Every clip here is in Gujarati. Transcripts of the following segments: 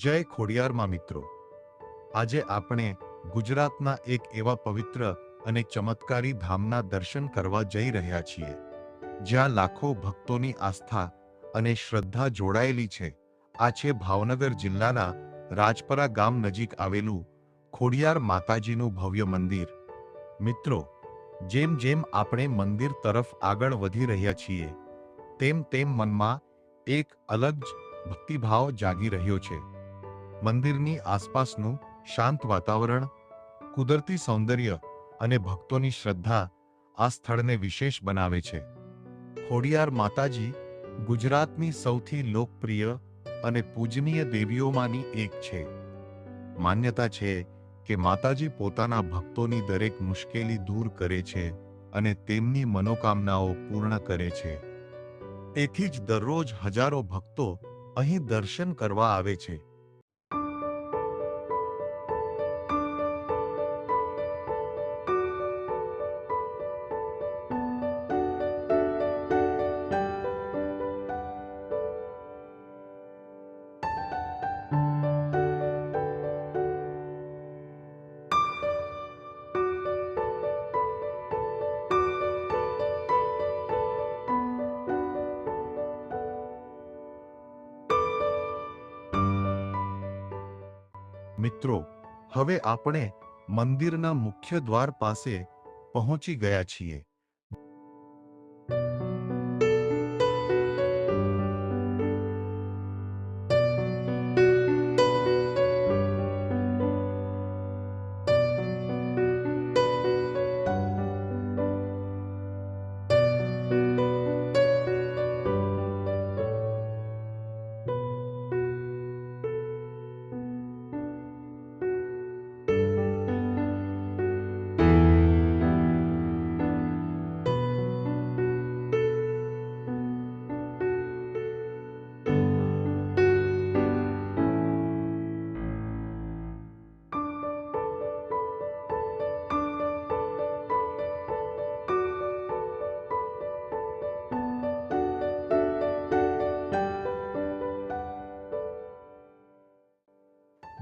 જય ખોડિયારમાં મિત્રો, આજે આપણે ગુજરાતના એક એવા પવિત્ર અને ચમત્કારી ધામના દર્શન કરવા જઈ રહ્યા છીએ, જ્યાં લાખો ભક્તોની આસ્થા અને શ્રદ્ધા જોડાયેલી છે. આ છે ભાવનગર જિલ્લાના રાજપરા ગામ નજીક આવેલું ખોડિયાર માતાજીનું ભવ્ય મંદિર. મિત્રો, જેમ જેમ આપણે મંદિર તરફ આગળ વધી રહ્યા છીએ, તેમ તેમ મનમાં એક અલગ જ ભક્તિભાવ જાગી રહ્યો છે. મંદિરની આસપાસનું શાંત વાતાવરણ, કુદરતી સૌંદર્ય અને ભક્તોની શ્રદ્ધા આ સ્થળને વિશેષ બનાવે છે. ખોડિયાર માતાજી ગુજરાતની સૌથી લોકપ્રિય અને પૂજનીય દેવીઓમાંની એક છે. માન્યતા છે કે માતાજી પોતાના ભક્તોની દરેક મુશ્કેલી દૂર કરે છે અને તેમની મનોકામનાઓ પૂર્ણ કરે છે. તેથી જ દરરોજ હજારો ભક્તો અહીં દર્શન કરવા આવે છે. મિત્રો, હવે આપણે મંદિરના મુખ્ય દ્વાર પાસે પહોંચી ગયા છીએ.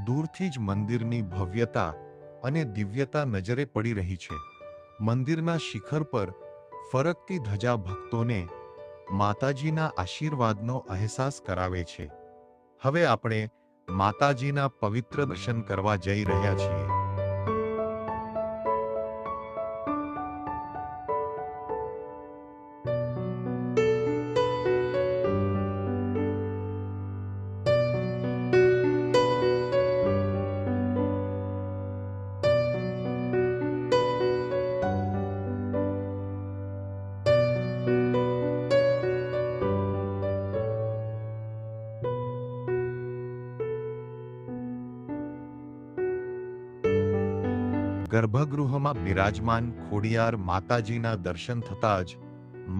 દૂરથી જ મંદિરની ભવ્યતા અને દિવ્યતા નજરે પડી રહી છે. મંદિરના શિખર પર ફરકતી ધજા ભક્તોને માતાજીના આશીર્વાદનો અહેસાસ કરાવે છે. હવે આપણે માતાજીના પવિત્ર દર્શન કરવા જઈ રહ્યા છીએ. ગર્ભગૃહમાં બિરાજમાન ખોડિયાર માતાજીના દર્શન થતાં જ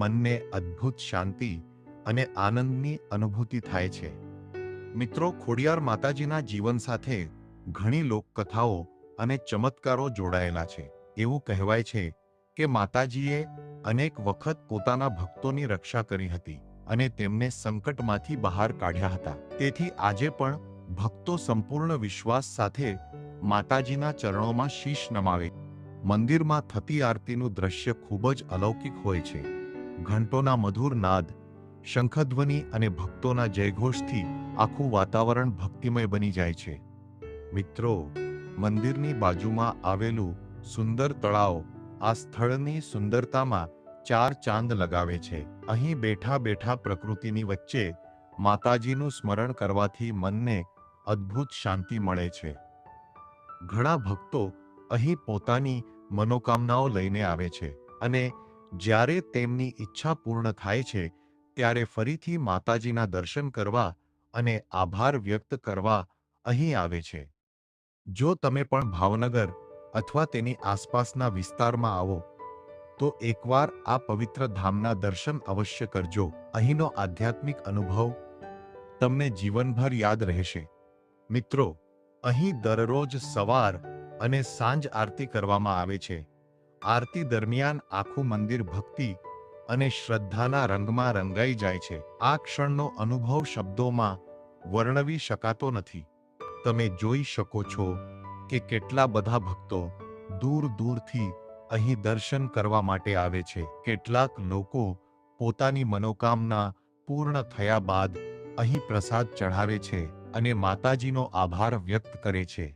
મનને અદ્ભુત શાંતિ અને આનંદની અનુભૂતિ થાય છે. મિત્રો, ખોડિયાર માતાજીના જીવન સાથે ઘણી લોકકથાઓ અને ચમત્કારો જોડાયેલા છે. એવું કહેવાય છે કે માતાજીએ અનેક વખત પોતાના ભક્તોની રક્ષા કરી હતી અને તેમને સંકટમાંથી બહાર કાઢ્યા હતા. તેથી આજે પણ ભક્તો સંપૂર્ણ વિશ્વાસ સાથે માતાજીના ચરણોમાં શીશ નમાવે. મંદિરમાં થતી આરતીનું દ્રશ્ય ખૂબ જ અલૌકિક હોય છે. ઘંટોના મધુર નાદ, શંખધ્વનિ અને ભક્તોના જયઘોષથી આખું વાતાવરણ ભક્તિમય બની જાય છે. મિત્રો, મંદિરની બાજુમાં આવેલું સુંદર તળાવ આ સ્થળની સુંદરતામાં ચાર ચાંદ લગાવે છે. અહીં બેઠા બેઠા પ્રકૃતિની વચ્ચે માતાજીનું સ્મરણ કરવાથી મનને અદ્ભુત શાંતિ મળે છે. ઘણા ભક્તો અહીં પોતાની મનોકામનાઓ લઈને આવે છે અને જ્યારે તેમની ઈચ્છા પૂર્ણ થાય છે ત્યારે ફરીથી માતાજીના દર્શન કરવા અને આભાર વ્યક્ત કરવા અહીં આવે છે. જો તમે પણ ભાવનગર અથવા તેની આસપાસના વિસ્તારમાં આવો તો એકવાર આ પવિત્ર ધામના દર્શન અવશ્ય કરજો. અહીંનો આધ્યાત્મિક અનુભવ તમને જીવનભર યાદ રહેશે. મિત્રો, અહીં દરરોજ સવાર અને સાંજ આરતી કરવામાં આવે છે. આરતી દરમિયાન આખું મંદિર ભક્તિ અને શ્રદ્ધાના રંગમાં રંગાઈ જાય છે. આ ક્ષણનો અનુભવ શબ્દોમાં વર્ણવી શકાતો નથી. તમે જોઈ શકો છો કે કેટલા બધા ભક્તો દૂર દૂરથી અહીં દર્શન કરવા માટે આવે છે. કેટલાક લોકો પોતાની મનોકામના પૂર્ણ થયા બાદ અહીં પ્રસાદ ચઢાવે છે અને માતાજીનો આભાર વ્યક્ત કરે છે.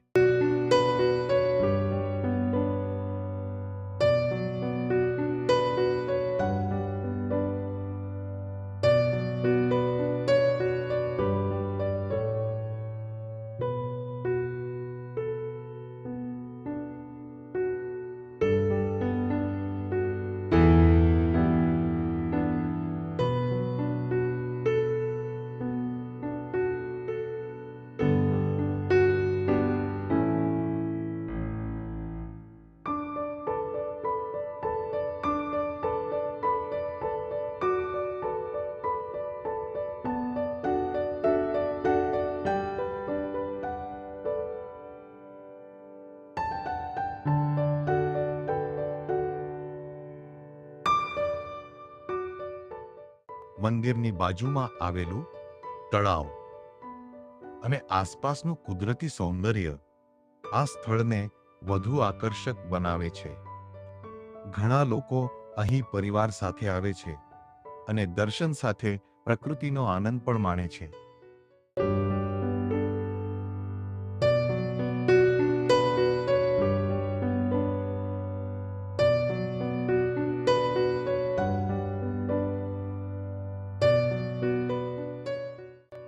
મંદિરની બાજુમાં આવેલું તળાવ અને આસપાસનું કુદરતી સૌંદર્ય આ સ્થળને વધુ આકર્ષક બનાવે છે. ઘણા લોકો અહીં પરિવાર સાથે આવે છે અને દર્શન સાથે પ્રકૃતિનો આનંદ પણ માણે છે.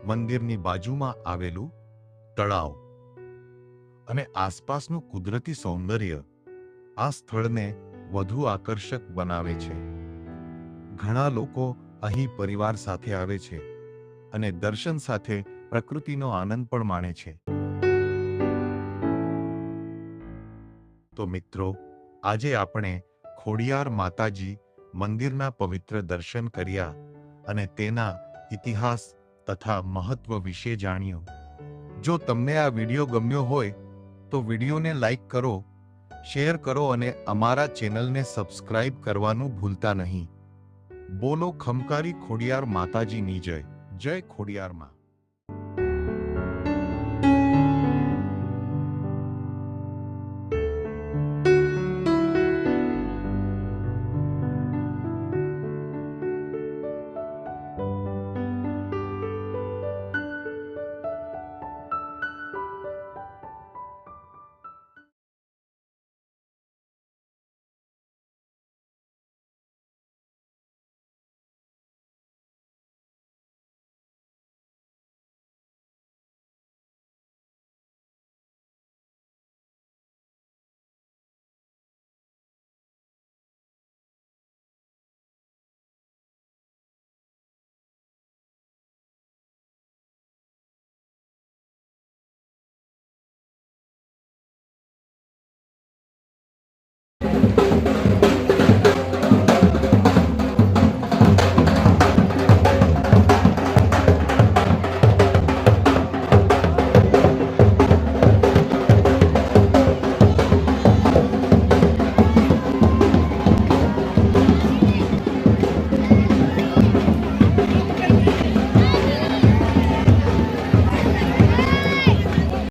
મંદિરની બાજુમાં આવેલું તળાવ અને આસપાસનું કુદરતી સૌંદર્ય આ સ્થળને વધુ આકર્ષક બનાવે છે. ઘણા લોકો અહીં પરિવાર સાથે આવે છે અને દર્શન સાથે પ્રકૃતિનો આનંદ પણ માણે છે. તો મિત્રો, આજે આપણે ખોડિયાર માતાજી મંદિરના પવિત્ર દર્શન કર્યા અને તેના ઇતિહાસ તથા મહત્વ વિશે જાણ્યું. જો તમને આ વિડીયો ગમ્યો હોય તો વિડીયોને લાઈક કરો, શેર કરો અને અમારા ચેનલને સબસ્ક્રાઇબ કરવાનું ભૂલતા નહીં. બોલો ખમકારી ખોડિયાર માતાજીની જય. જય ખોડિયાર માં.